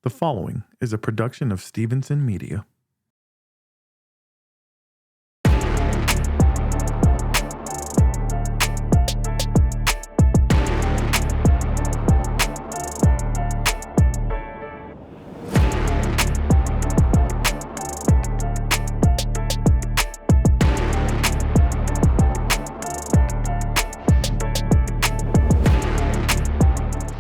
The following is a production of Stevenson Media.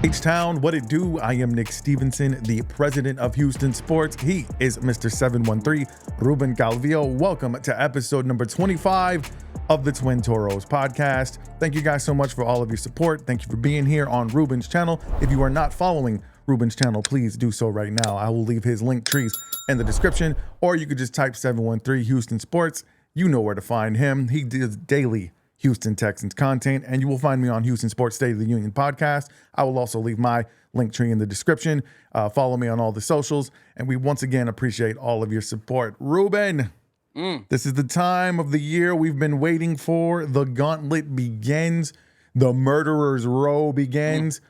H-Town, what it do? I am Nick Stevenson, the president of Houston Sports. He is Mr. 713, Ruben Calvillo. Welcome to episode number 25 of the Twin Toros podcast. Thank you guys so much for all of your support. Thank you for being here on Ruben's channel. If you are not following Ruben's channel, please do so right now. I will leave his link trees in the description, or you could just type 713 Houston Sports. You know where to find him. He does daily Houston Texans content, and you will find me on Houston Sports State of the Union podcast. I will also leave my link tree in the description. Follow me on all the socials, and we once again appreciate all of your support. Ruben, this is the time of the year we've been waiting for. The gauntlet begins. The murderer's row begins.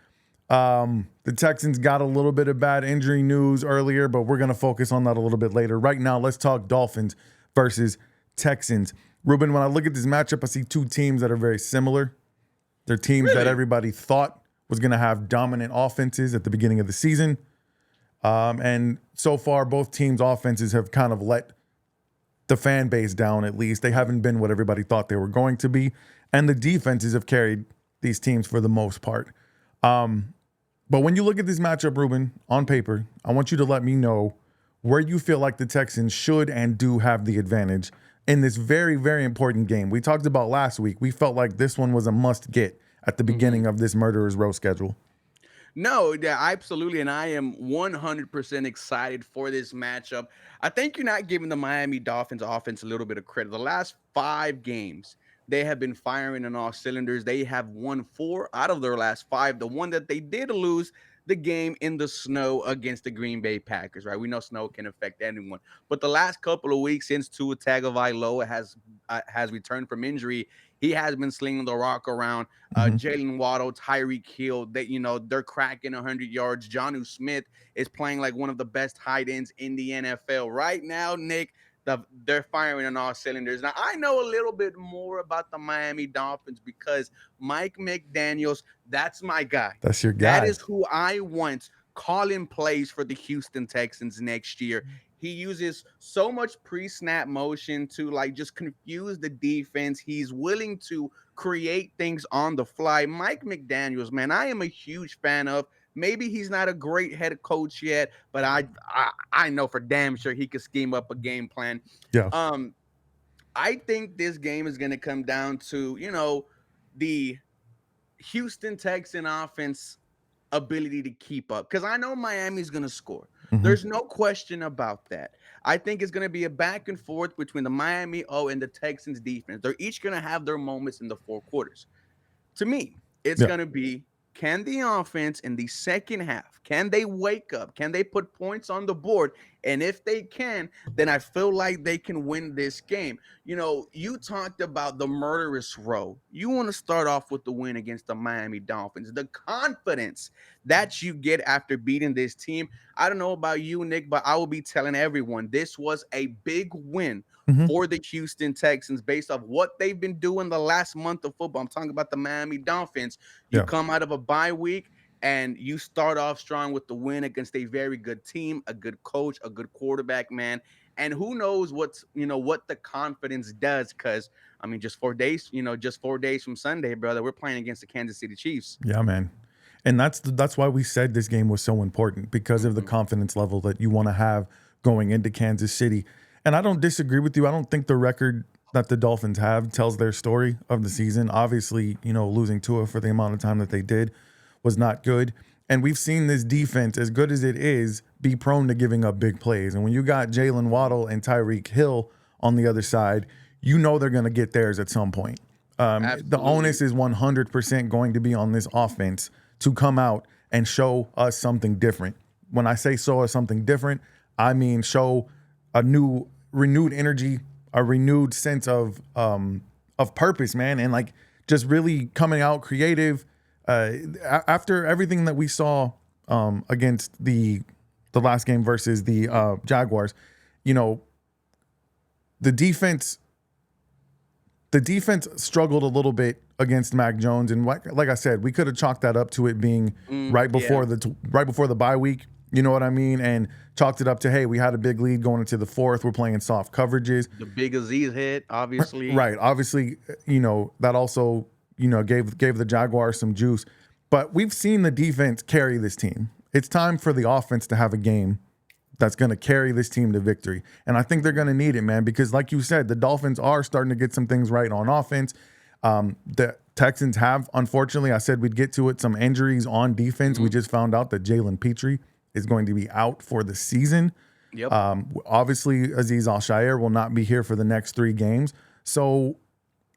The Texans got a little bit of bad injury news earlier, but we're going to focus on that a little bit later. Right now, let's talk Dolphins versus Texans. Ruben, when I look at this matchup, I see two teams that are very similar. They're teams that everybody thought was going to have dominant offenses at the beginning of the season. And so far, both teams' offenses have kind of let the fan base down, at least. They haven't been what everybody thought they were going to be. And the defenses have carried these teams for the most part. But when you look at this matchup, Ruben, on paper, I want you to let me know where you feel like the Texans should and do have the advantage in this very, very important game. We talked about last week. We felt like this one was a must get at the beginning of this murderer's row schedule. No, yeah, absolutely. And I am 100% excited for this matchup. I think you're not giving the Miami Dolphins offense a little bit of credit. The last 5 games, they have been firing on all cylinders. They have won 4 out of their last 5. The one that they did lose, the game in the snow against the Green Bay Packers, right? We know snow can affect anyone. But the last couple of weeks since Tua Tagovailoa has returned from injury, he has been slinging the rock around. Jalen Waddle, Tyreek Hill, they're cracking 100 yards. Jonnu Smith is playing like one of the best tight ends in the NFL right now. Nick, they're firing on all cylinders. Now, I know a little bit more about the Miami Dolphins because Mike McDaniels, that's my guy. That's your guy. That is who I want calling plays for the Houston Texans next year. He uses so much pre-snap motion to just confuse the defense. He's willing to create things on the fly. Mike McDaniels, man, I am a huge fan of. Maybe he's not a great head coach yet, but I know for damn sure he could scheme up a game plan. Yeah. I think this game is going to come down to, the Houston Texan offense ability to keep up, because I know Miami's going to score. There's no question about that. I think it's going to be a back and forth between the Miami and the Texans defense. They're each going to have their moments in the 4 quarters. To me, it's going to be, can the offense in the second half, can they wake up? Can they put points on the board? And if they can, then I feel like they can win this game. You talked about the murderous row. You want to start off with the win against the Miami Dolphins. The confidence that you get after beating this team. I don't know about you, Nick, but I will be telling everyone this was a big win for the Houston Texans based off what they've been doing the last month of football. I'm talking about the Miami Dolphins. You come out of a bye week and you start off strong with the win against a very good team, a good coach, a good quarterback, man. And who knows what the confidence does, because just 4 days, just 4 days from Sunday, brother, we're playing against the Kansas City Chiefs. Yeah, man. And that's why we said this game was so important, because of the confidence level that you want to have going into Kansas City. And I don't disagree with you. I don't think the record that the Dolphins have tells their story of the season. Obviously, losing Tua for the amount of time that they did was not good. And we've seen this defense, as good as it is, be prone to giving up big plays. And when you got Jalen Waddle and Tyreek Hill on the other side, they're going to get theirs at some point. The onus is 100% going to be on this offense to come out and show us something different. When I say show us something different, I mean show a new renewed energy, a renewed sense of purpose, man, and just really coming out creative. After everything that we saw against the the last game versus the Jaguars, you know, the defense struggled a little bit against Mac Jones, and like I said, we could have chalked that up to it being right before the bye week. You know what I mean? And chalked it up to, hey, we had a big lead going into the fourth. We're playing soft coverages. The big Aziz hit, obviously. Right. Obviously, you know, that also, you know, gave the Jaguars some juice. But we've seen the defense carry this team. It's time for the offense to have a game that's going to carry this team to victory. And I think they're going to need it, man, because like you said, the Dolphins are starting to get some things right on offense. The Texans have, unfortunately, I said we'd get to it, some injuries on defense. We just found out that Jalen Petrie is going to be out for the season. Yep. Obviously, Aziz Al-Shaair will not be here for the next 3 games. So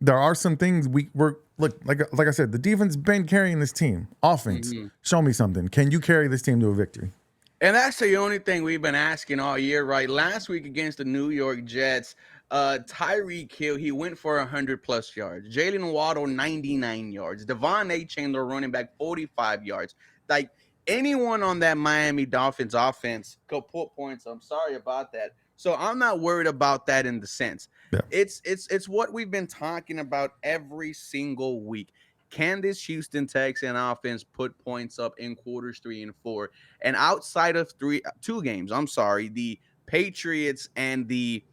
there are some things like I said, the defense been carrying this team. Offense, show me something. Can you carry this team to a victory? And that's the only thing we've been asking all year, right? Last week against the New York Jets, Tyreek Hill, he went for 100+ yards. Jalen Waddle, 99 yards. Devon A. Chandler, running back, 45 yards. Like, anyone on that Miami Dolphins offense could put points. I'm sorry about that. So I'm not worried about that in the sense. Yeah. It's what we've been talking about every single week. Can this Houston Texan offense put points up in quarters 3 and 4? And outside of 2 games, the Patriots and the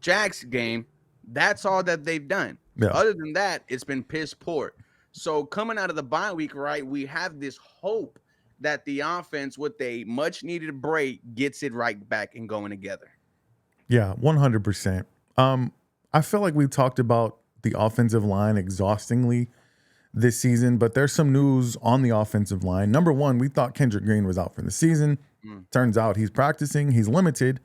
Jags game, that's all that they've done. Yeah. Other than that, it's been piss poor. So coming out of the bye week, right, we have this hope that the offense, with a much needed break, gets it right back and going together. Yeah, 100%. I feel like we've talked about the offensive line exhaustingly this season, but there's some news on the offensive line. Number one, we thought Kendrick Green was out for the season. Turns out he's practicing. He's limited,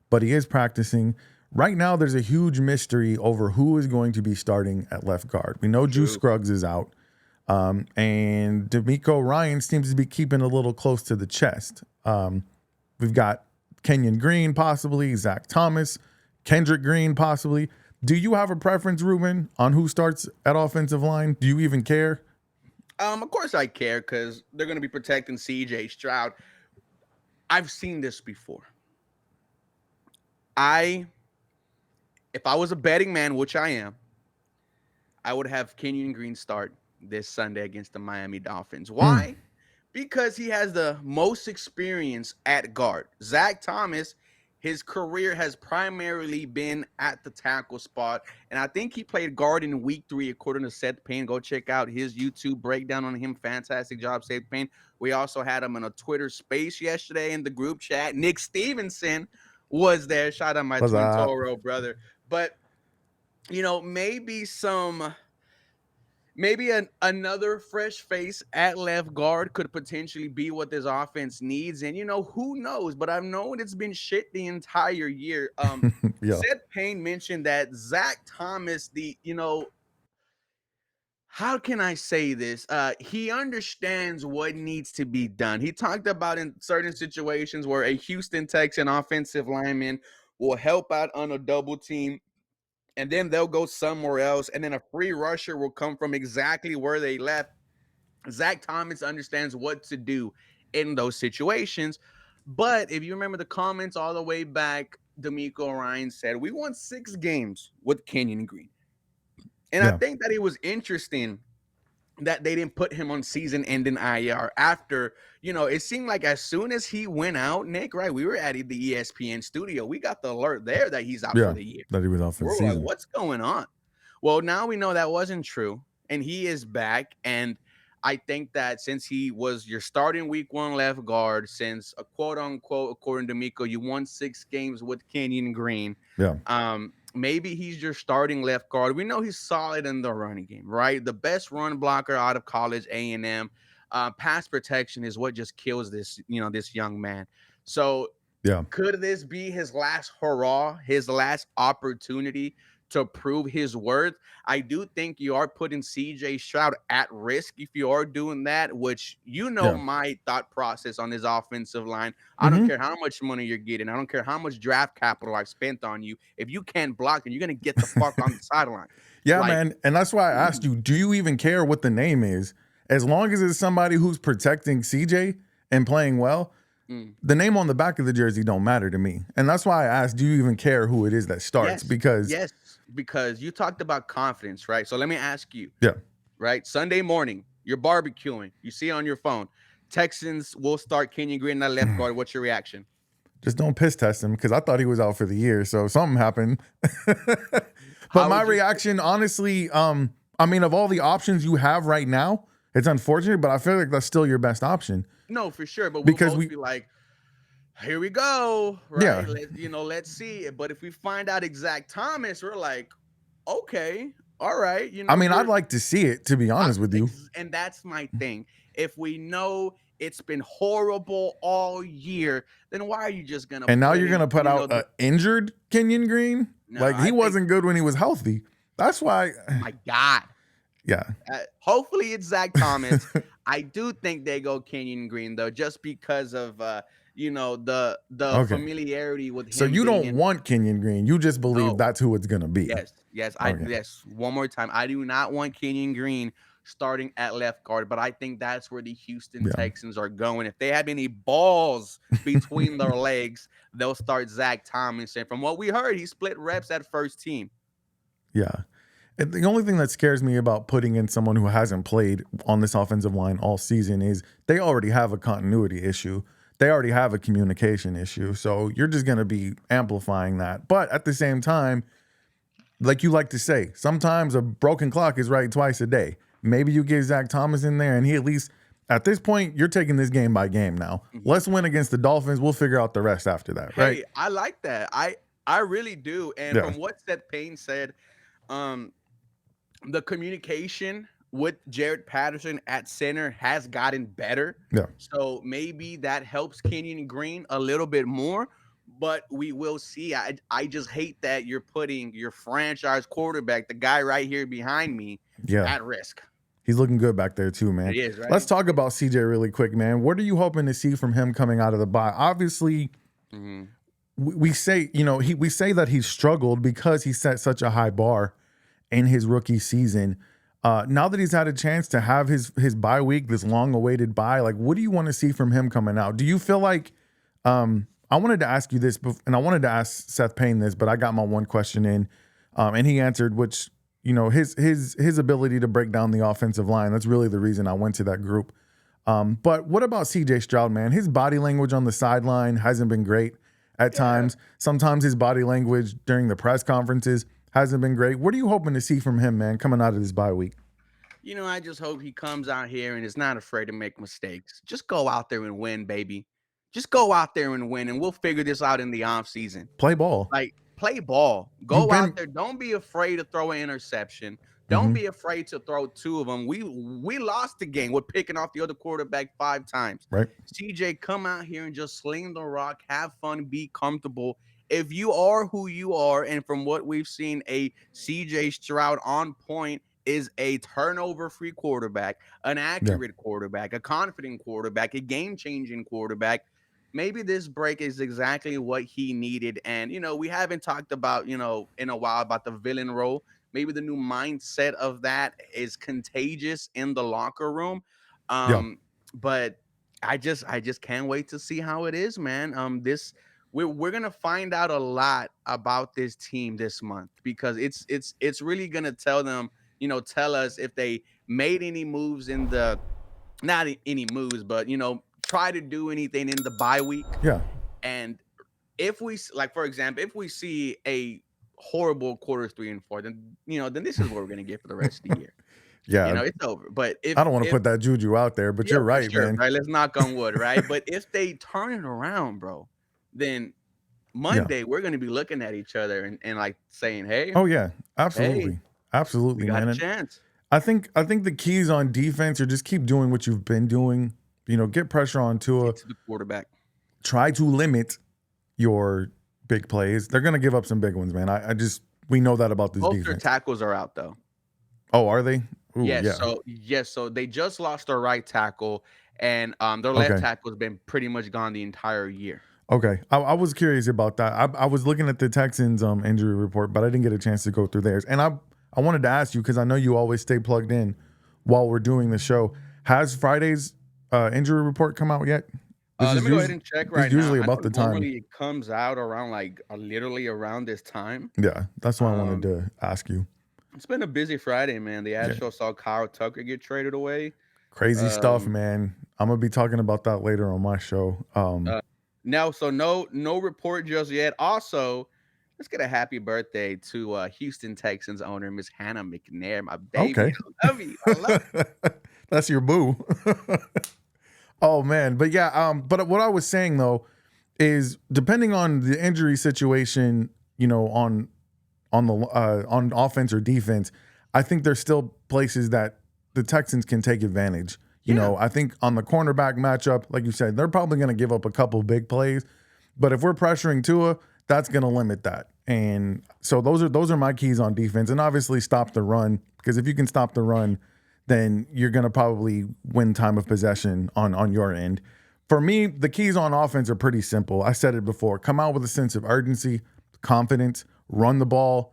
but he is practicing. Right now, there's a huge mystery over who is going to be starting at left guard. We know Juice Scruggs is out, and D'Amico Ryan seems to be keeping a little close to the chest. We've got Kenyon Green possibly, Zach Thomas, Kendrick Green possibly. Do you have a preference, Ruben, on who starts at offensive line? Do you even care? Of course I care, because they're going to be protecting CJ Stroud. I've seen this before. If I was a betting man, which I am, I would have Kenyon Green start this Sunday against the Miami Dolphins. Why? Because he has the most experience at guard. Zach Thomas, his career has primarily been at the tackle spot, and I think he played guard in week 3, according to Seth Payne. Go check out his YouTube breakdown on him. Fantastic job, Seth Payne. We also had him in a Twitter space yesterday in the group chat. Nick Stevenson was there. Shout out my twin Toro brother. But, you know, maybe another fresh face at left guard could potentially be what this offense needs. And, you know, who knows? But I've known it's been shit the entire year. Seth Payne mentioned that Zach Thomas, how can I say this? He understands what needs to be done. He talked about in certain situations where a Houston Texan offensive lineman will help out on a double team, and then they'll go somewhere else, and then a free rusher will come from exactly where they left. Zach Thomas understands what to do in those situations. But if you remember the comments all the way back, D'Amico Ryan said, we won 6 games with Kenyon Green. And I think that it was interesting that they didn't put him on season-ending IR after, you know, it seemed like as soon as he went out, Nick, right, we were at the ESPN studio. We got the alert there that he's out for the year. That he was out for the season. Like, what's going on? Well, now we know that wasn't true, and he is back. And I think that since he was your starting week 1 left guard, since a quote-unquote, according to Miko, you won 6 games with Kenyon Green. Maybe he's your starting left guard. We know he's solid in the running game, right? The best run blocker out of college, A&M. Pass protection is what just kills this young man. So could this be his last hurrah, his last opportunity to prove his worth? I do think you are putting CJ Stroud at risk if you are doing that, which my thought process on his offensive line. I don't care how much money you're getting. I don't care how much draft capital I've spent on you. If you can't block, then you're going to get the fuck on the sideline. Yeah, man. And that's why I asked you, do you even care what the name is? As long as it's somebody who's protecting CJ and playing well, Mm. the name on the back of the jersey don't matter to me. And that's why I asked, do you even care who it is that starts? Yes, Because yes, because you talked about confidence, right? So let me ask you, yeah, right? Sunday morning, you're barbecuing, you see it on your phone. Texans will start Kenyon Green at left guard. What's your reaction? just don't piss test him because I thought he was out for the year. So something happened. But How my would you? reaction, honestly, I mean, of all the options you have right now, it's unfortunate, but I feel like that's still your best option No, for sure, but we'll because both be like, here we go, yeah, right? Let's see. But if we find out exact Thomas, we're like, okay, all right, I mean, I'd you're like to see it, to be honest with you. and that's my thing. If we know it's been horrible all year, then why are you just gonna And now put you're going in, to put out an injured Kenyon Green? no, Like, he I think, wasn't good when he was healthy. That's why, my God. yeah. Hopefully it's Zach Thomas. I do think they go Kenyon Green though, just because of the Okay. familiarity with So him you being don't in. want Kenyon Green. You just believe No, that's who it's going to be. Okay. yes. One more time, I do not want Kenyon Green starting at left guard, but I think that's where the Houston Yeah. Texans are going. If they have any balls between their legs, they'll start Zach Thomas. And from what we heard, he split reps at first team. Yeah. And the only thing that scares me about putting in someone who hasn't played on this offensive line all season is they already have a continuity issue. They already have a communication issue. So you're just going to be amplifying that. But at the same time, like you like to say, sometimes a broken clock is right twice a day. Maybe you get Zach Thomas in there and he at least, at this point, you're taking this game by game now. Mhm. Let's win against the Dolphins. We'll figure out the rest after that, right? Hey, I like that. I really do. And Yeah. from what Seth Payne said, um, the communication with Jared Patterson at center has gotten better. Yeah. So maybe that helps Kenyon Green a little bit more, but we will see. I just hate that you're putting your franchise quarterback, the guy right here behind me, Yeah. at risk. He's looking good back there too, man. He is, right? Let's talk about CJ really quick, man. What are you hoping to see from him coming out of the bye? Obviously, Mhm. we say, we say that he's struggled because he set such a high bar in his rookie season. Now that he's had a chance to have his bye week, this long awaited bye, like what do you want to see from him coming out? Do you feel like I wanted to ask you this, and I wanted to ask Seth Payne this, but I got my one question in, and he answered, which his ability to break down the offensive line. That's really the reason I went to that group. But what about CJ Stroud, man? His body language on the sideline hasn't been great at times. Sometimes his body language during the press conferences hasn't been great. What are you hoping to see from him, man, coming out of this bye week? I just hope he comes out here and is not afraid to make mistakes. Just go out there and win, baby. Just go out there and win, and we'll figure this out in the off season. Play ball. Like, play ball. Go out there. Don't be afraid to throw an interception. Don't be afraid to throw two of them. We lost the game with picking off the other quarterback 5 times. Right. CJ, come out here and just sling the rock, have fun, be comfortable. If you are who you are, and from what we've seen, a CJ Stroud on point is a turnover-free quarterback, an accurate quarterback, a confident quarterback, a game-changing quarterback. Maybe this break is exactly what he needed. And, we haven't talked about, in a while about the villain role. Maybe the new mindset of that is contagious in the locker room. But I just can't wait to see how it is, man. We're gonna find out a lot about this team this month because it's really gonna tell us if they made any moves in the not any moves, but try to do anything in the bye week. Yeah. And if we like, for example, if we see a horrible quarters 3 and 4, then this is what we're gonna get for the rest of the year. Yeah. It's over. But I don't want to put that juju out there, but you're right, sure, man. right? Let's knock on wood, right? But if they turn it around, bro, then Monday we're gonna be looking at each other and like saying, "Hey, Oh yeah, absolutely, absolutely, we got man. a And chance." I think the keys on defense are just keep doing what you've been doing. Get pressure on Tua. Get to the quarterback. Try to limit your big plays. They're gonna give up some big ones, man. We know that about this Both their defense. tackles are out though. Oh, are they? Ooh, Yes. yeah. So they just lost their right tackle, and their left tackle has been pretty much gone the entire year. Okay. I was curious about that. I was looking at the Texans injury report, but I didn't get a chance to go through theirs. And I wanted to ask you, because I know you always stay plugged in while we're doing the show. Has Friday's injury report come out yet? This Let is me go ahead usually and check this is right now. usually I know about the time. normally it comes out around like literally around this time. Yeah, that's why I wanted Um, to ask you. it's been a busy Friday, man. The Yeah, Astros saw Kyle Tucker get traded away. crazy stuff, Um, man. I'm gonna be talking about that later on my show. uh, now, so no report just yet. Also, let's get a happy birthday to Houston Texans owner Miss Hannah McNair, my baby. Okay. I love you. I love. That's your boo. Oh man, but yeah, but what I was saying though is depending on the injury situation, on offense or defense, I think there's still places that the Texans can take advantage. Yeah. I think on the cornerback matchup, like you said, they're probably going to give up a couple big plays, but if we're pressuring Tua, that's going to limit that. And so those are my keys on defense, and obviously stop the run, because if you can stop the run, then you're going to probably win time of possession on your end. For me, the keys on offense are pretty simple. I said it before. Come out with a sense of urgency, confidence, run the ball.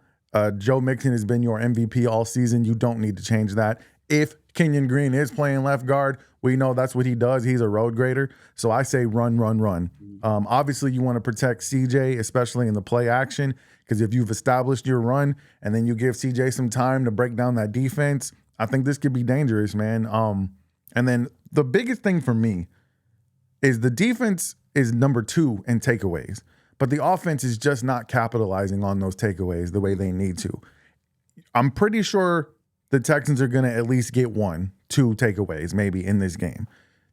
Joe Mixon has been your MVP all season. You don't need to change that. If Kenyon Green is playing left guard, we know that's what he does. He's a road grader. So I say run, run, run. Obviously, you want to protect CJ, especially in the play action, because if you've established your run and then you give CJ some time to break down that defense, I think this could be dangerous, man. And then the biggest thing for me is the defense is number 2 in takeaways, but the offense is just not capitalizing on those takeaways the way they need to. I'm pretty sure the Texans are going to at least get 1, 2 takeaways maybe in this game.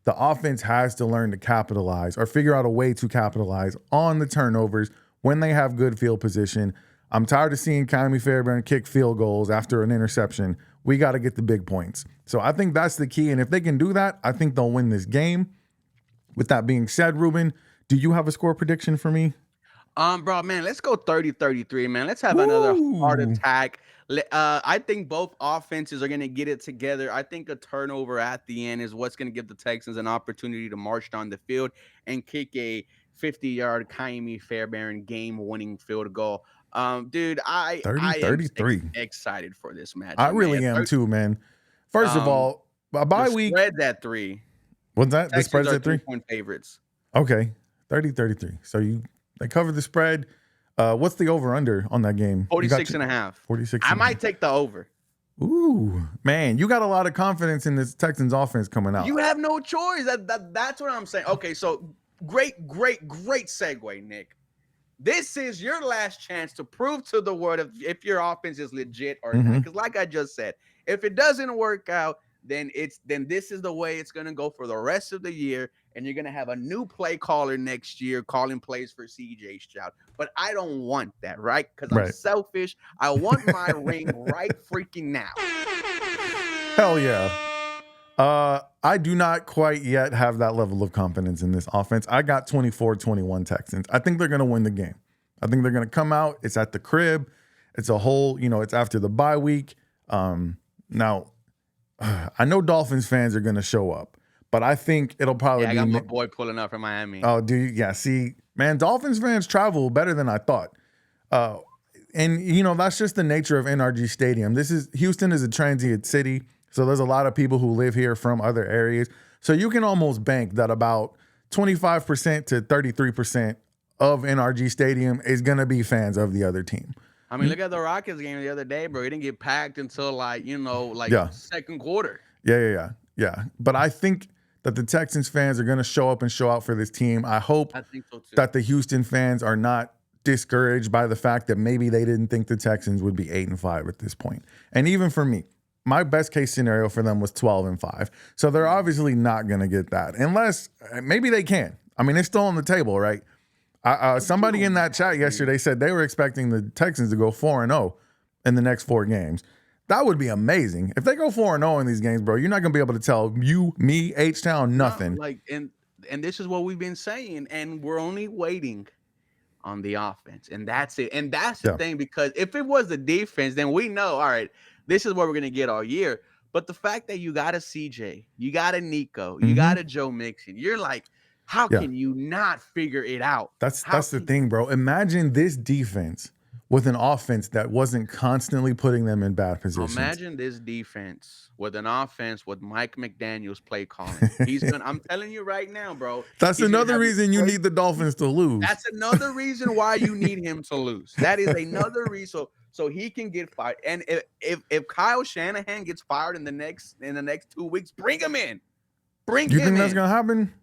The offense has to learn to capitalize or figure out a way to capitalize on the turnovers when they have good field position. I'm tired of seeing Kyrie Fairbairn kick field goals after an interception. We got to get the big points. So I think that's the key. And if they can do that, I think they'll win this game. With that being said, Ruben, do you have a score prediction for me? Bro, man, let's go 30-33, man. Let's have another heart Woo! attack. I think both offenses are going to get it together. I think a turnover at the end is what's going to give the Texans an opportunity to march down the field and kick a 50-yard Kyrie Fairbairn game-winning field goal. Dude, I am 30-33. excited for this I matchup, man. really am too, man. First of all, a The bye week. spread's at 3. What's that? The Texans spread's are at 3? 3-point favorites. Okay. 30-33. So they cover the spread. What's the over-under on that game? 46.5. 46. I might take the over. Ooh, man, you got a lot of confidence in this Texans offense coming out. You have no choice. That's what I'm saying. Okay, so great segue, Nick. This is your last chance to prove to the world if your offense is legit or not. Because like I just said, if it doesn't work out, then this is the way it's gonna go for the rest of the year, and you're gonna have a new play caller next year calling plays for CJ Stroud. But I don't want that, right? Because I'm selfish. I want my ring right freaking now. Hell yeah. I do not quite yet have that level of confidence in this offense. I got 24-21 Texans. I think they're going to win the game. I think they're going to come out. It's at the crib. It's a whole, it's after the bye week. Now, I know Dolphins fans are going to show up, but I think it'll probably be. I got my boy pulling up from Miami. Oh, do you? Yeah, see, man, Dolphins fans travel better than I thought. And, that's just the nature of NRG Stadium. Houston is a transient city. So there's a lot of people who live here from other areas. So you can almost bank that about 25% to 33% of NRG Stadium is going to be fans of the other team. I mean, look at the Rockets game the other day, bro. It didn't get packed until second quarter. Yeah. But I think that the Texans fans are going to show up and show out for this team. I think so too. That the Houston fans are not discouraged by the fact that maybe they didn't think the Texans would be 8-5 at this point. And even for me, my best case scenario for them was 12-5. So they're obviously not going to get that unless maybe they can. I mean, it's still on the table, right? Somebody in that chat yesterday said they were expecting the Texans to go 4-0 in the next 4 games. That would be amazing. If they go 4-0 in these games, bro, you're not going to be able to tell you, me, H-Town, nothing. And this is what we've been saying, and we're only waiting on the offense, and that's it. And that's the thing, because if it was the defense, then we know, all right, this is what we're going to get all year. But the fact that you got a CJ, you got a Nico, you got a Joe Mixon, you're like, how can you not figure it out? That's the thing, bro. Imagine this defense with an offense that wasn't constantly putting them in bad positions. Imagine this defense with an offense with Mike McDaniel's play calling. He's gonna. I'm telling you right now, bro. That's He's gonna another have reason you need the Dolphins to lose. That's another reason why you need him to lose. That is another reason. So he can get fired. And if Kyle Shanahan gets fired in the next 2 weeks, bring him in. Bring him in. You think that's gonna happen?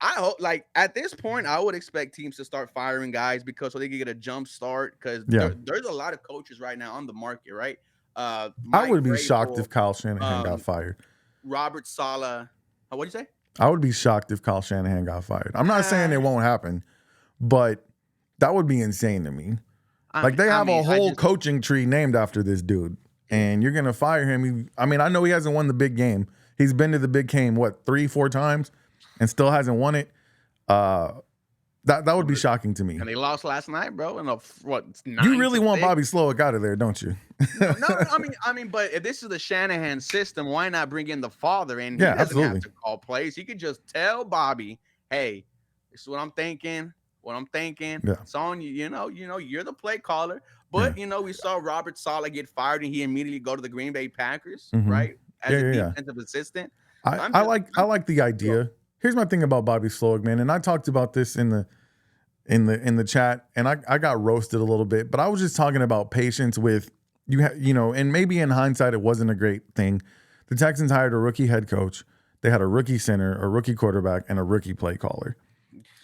I hope, like, at this point, I would expect teams to start firing guys because so they can get a jump start. Because there's a lot of coaches right now on the market, right? I would be shocked if Kyle Shanahan got fired. Robert Saleh. What'd you say? I would be shocked if Kyle Shanahan got fired. I'm not saying it won't happen, but that would be insane to me. Like, they have a whole coaching tree named after this dude, and you're going to fire him. I know he hasn't won the big game. He's been to the big game, 3-4 times, and still hasn't won it. That would be shocking to me. And they lost last night, bro. And you really want Bobby Slowick out of there, don't you? No, I mean, but if this is the Shanahan system, why not bring in the father? And he doesn't absolutely have to call plays. He could just tell Bobby, "Hey, this is what I'm thinking. Yeah. It's on you. You know, you're the play caller." But we saw Robert Saleh get fired, and he immediately go to the Green Bay Packers, right? As a defensive assistant. I like the idea. Here's my thing about Bobby Slowick, man, and I talked about this in the chat, and I got roasted a little bit, but I was just talking about patience with and maybe in hindsight it wasn't a great thing. The Texans hired a rookie head coach. They had a rookie center, a rookie quarterback, and a rookie play caller.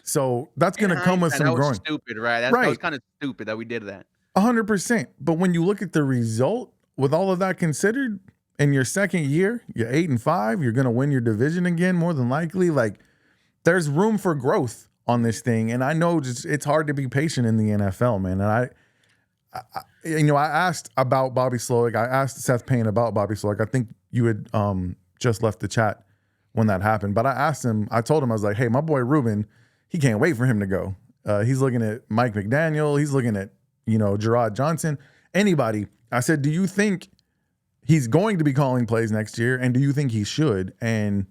So that's going to come with some growing. Stupid, right? That was kind of stupid that we did that. 100%. But when you look at the result, with all of that considered, in your second year, you're 8-5. You're going to win your division again, more than likely. Like, there's room for growth on this thing, and I know it's hard to be patient in the NFL, man. And I asked about Bobby Slowick. I asked Seth Payne about Bobby Slowick. I think you had just left the chat when that happened, but I asked him. I told him, I was like, "Hey, my boy Ruben, he can't wait for him to go. He's looking at Mike McDaniel. He's looking at Gerard Johnson. Anybody." I said, "Do you think he's going to be calling plays next year, and do you think he should?" And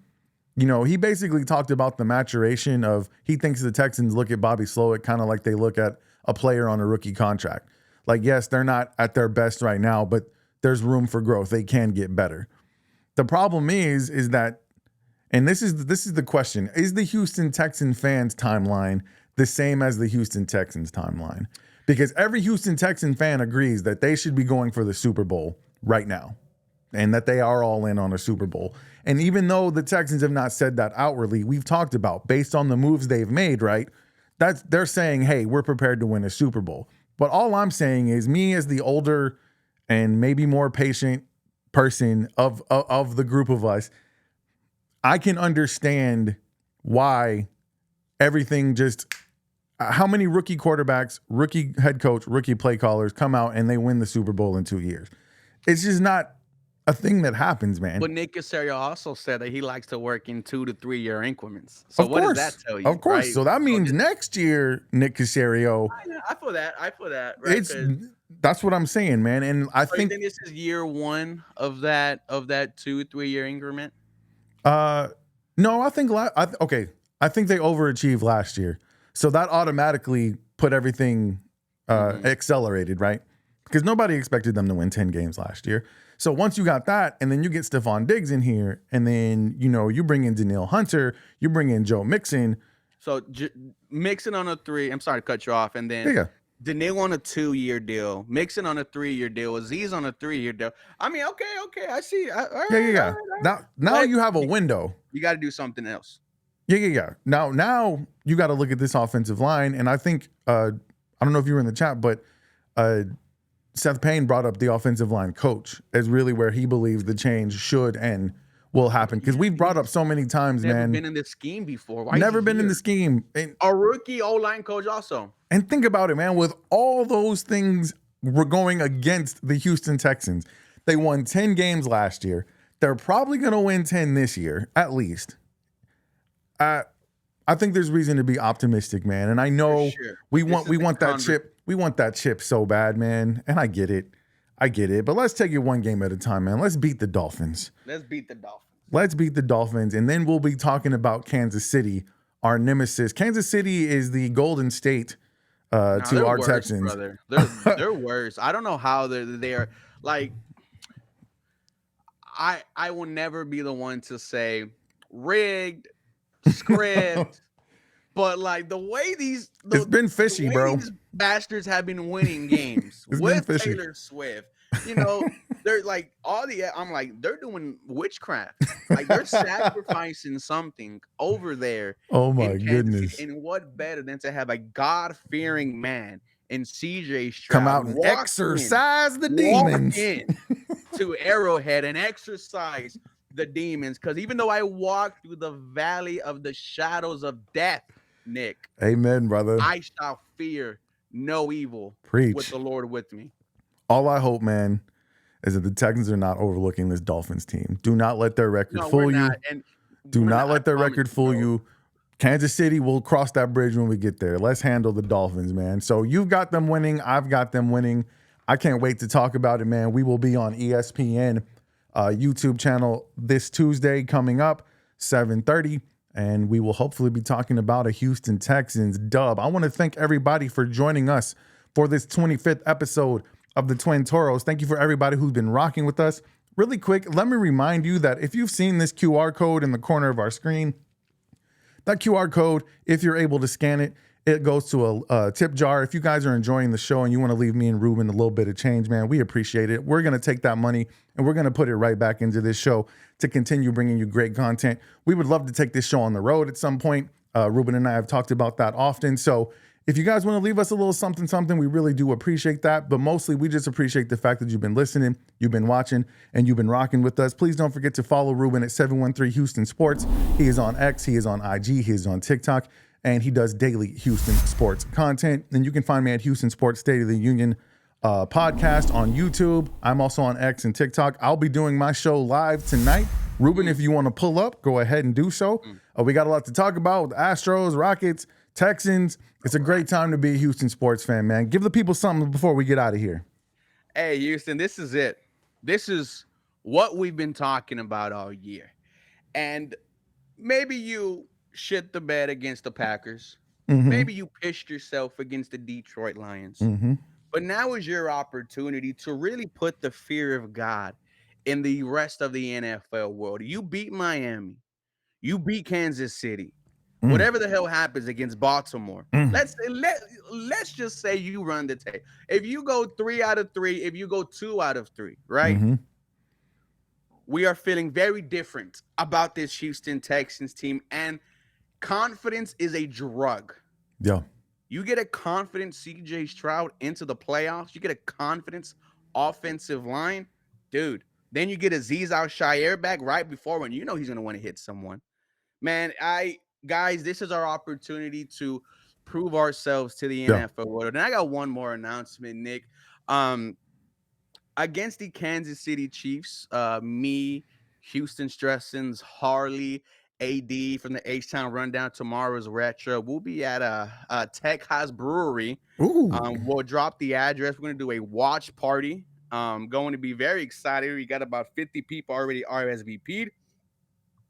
he basically talked about the maturation of, he thinks the Texans look at Bobby Slowick kind of like they look at a player on a rookie contract. Like, yes, they're not at their best right now, but there's room for growth. They can get better. The problem is that, and this is the question, is the Houston Texan fans timeline the same as the Houston Texans timeline? Because every Houston Texan fan agrees that they should be going for the Super Bowl right now, and that they are all in on a Super Bowl. And even though the Texans have not said that outwardly, we've talked about, based on the moves they've made, right? They're saying, hey, we're prepared to win a Super Bowl. But all I'm saying is, me as the older and maybe more patient person of the group of us, I can understand why everything how many rookie quarterbacks, rookie head coach, rookie play callers come out and they win the Super Bowl in 2 years. It's just not a thing that happens, man. But Nick Caserio also said that he likes to work in 2 to 3 year increments. So what does that tell you? Of course. Right? So that means next year, Nick Caserio. I feel that. Right? That's what I'm saying, man. And I think this is year one of that 2-3 year increment. No, I think I think they overachieved last year, so that automatically put everything accelerated, right? Because nobody expected them to win 10 games last year. So once you got that, and then you get Stephon Diggs in here, and then you bring in Danielle Hunter, you bring in Joe Mixon. So Mixon on a 3. I'm sorry to cut you off, and then Danielle on a 2-year deal, Mixon on a 3-year deal, Aziz on a 3-year deal. I mean, okay, I see. All right. Now you have a window. You got to do something else. Yeah. Now you got to look at this offensive line, and I think I don't know if you were in the chat, but Seth Payne brought up the offensive line coach as really where he believes the change should and will happen. Because we've brought up so many times, never man. Been in this scheme before. Never been in the scheme. And a rookie O-line coach also. And think about it, man. With all those things were going against the Houston Texans, they won 10 games last year. They're probably going to win 10 this year, at least. I think there's reason to be optimistic, man. And I know we want that chip. We want that chip so bad, man. And I get it. But let's take it one game at a time, man. Let's beat the Dolphins. Let's beat the Dolphins. And then we'll be talking about Kansas City, our nemesis. Kansas City is the Golden State Nah, to they're our worse, Texans. brother. They're worse. I don't know how they're like. I will never be the one to say rigged, script, but like It's been the fishy, way bro. these bastards have been winning games It's been with fishy. Taylor Swift, you know, they're like I'm like they're doing witchcraft. Like they're sacrificing something over there Oh in my Kansas City. goodness. And what better than to have a God-fearing man in CJ Come Stroud out and exorcise the walk demons. in to Arrowhead and exercise the demons. Because even though I walk through the valley of the shadows of death, Nick, Amen, brother. I shall fear no evil with Preach. the Lord with me. All I hope, man, is that the Texans are not overlooking this Dolphins team. Do not let their record No, we're fool not. you. And Do we're not not, I let their promise record fool bro. you. Kansas City will cross that bridge when we get there. Let's handle the Dolphins, man. So you've got them winning. I've got them winning. I can't wait to talk about it, man. We will be on ESPN YouTube channel this Tuesday coming up, 7:30. And we will hopefully be talking about a Houston Texans dub. I want to thank everybody for joining us for this 25th episode of the Twin Toros. Thank you for everybody who's been rocking with us. Really quick, let me remind you that if you've seen this QR code in the corner of our screen, that QR code, if you're able to scan it, it goes to a tip jar. If you guys are enjoying the show and you want to leave me and Ruben a little bit of change, man, we appreciate it. We're going to take that money and we're going to put it right back into this show to continue bringing you great content. We would love to take this show on the road at some point. Ruben and I have talked about that often. So if you guys want to leave us a little something, we really do appreciate that. But mostly, we just appreciate the fact that you've been listening, you've been watching, and you've been rocking with us. Please don't forget to follow Ruben at 713 Houston Sports. He is on X, he is on IG, he is on TikTok, and he does daily Houston sports content. And you can find me at Houston Sports State of the Union podcast on YouTube. I'm also on X and TikTok. I'll be doing my show live tonight. Ruben, if you want to pull up, go ahead and do so. We got a lot to talk about with Astros, Rockets, Texans. It's a great time to be a Houston sports fan, man. Give the people something before we get out of here. Hey, Houston, this is it. This is what we've been talking about all year. And maybe you shit the bed against the Packers. Maybe you pissed yourself against the Detroit Lions. But now is your opportunity to really put the fear of God in the rest of the NFL world. You beat Miami. You beat Kansas City. Whatever the hell happens against Baltimore, let's just say you run the tape. If you go 3 out of 3, if you go 2 out of 3, right? We are feeling very different about this Houston Texans team, and confidence is a drug. Yeah. You get a confident CJ Stroud into the playoffs, you get a confidence offensive line, dude. Then you get Azeez Al-Shaair back right before when you know he's gonna want to hit someone. Man, guys, this is our opportunity to prove ourselves to the NFL world. And I got one more announcement, Nick. Against the Kansas City Chiefs, me, Houston Stressins, Harley, AD from the H-Town Rundown, tomorrow's retro. We'll be at a Tech House Brewery. We'll drop the address. We're going to do a watch party. Going to be very excited. We got about 50 people already RSVP'd.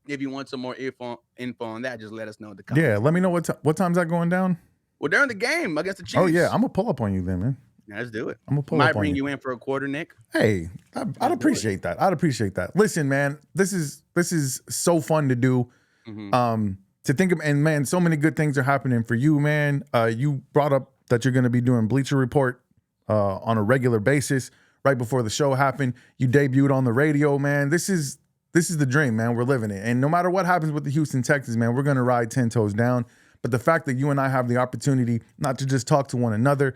If you want some more info on that, just let us know in the comments. Yeah, let me know what time's that going down? Well, during the game against the Chiefs. Oh, yeah, I'm going to pull up on you then, man. Yeah, let's do it. I'm going to pull up on you. Might bring you in for a quarter, Nick. Hey, I'd appreciate that. I'd appreciate that. Listen, man, this is so fun to do. To think of, and man, so many good things are happening for you, man. You brought up that you're going to be doing Bleacher Report on a regular basis right before the show happened. You debuted on the radio, man. This is the dream, man. We're living it. And no matter what happens with the Houston Texans, man, we're going to ride 10 toes down. But the fact that you and I have the opportunity not to just talk to one another,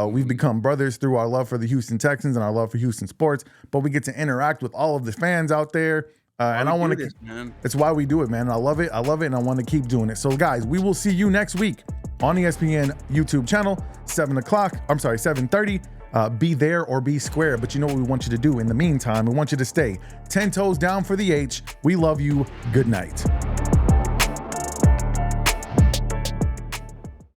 we've become brothers through our love for the Houston Texans and our love for Houston sports, but we get to interact with all of the fans out there. And I want to, it's why we do it, man. I love it. And I want to keep doing it. So guys, we will see you next week on ESPN YouTube channel, 7:30. Be there or be square. But you know what we want you to do in the meantime? We want you to stay 10 toes down for the H. We love you. Good night.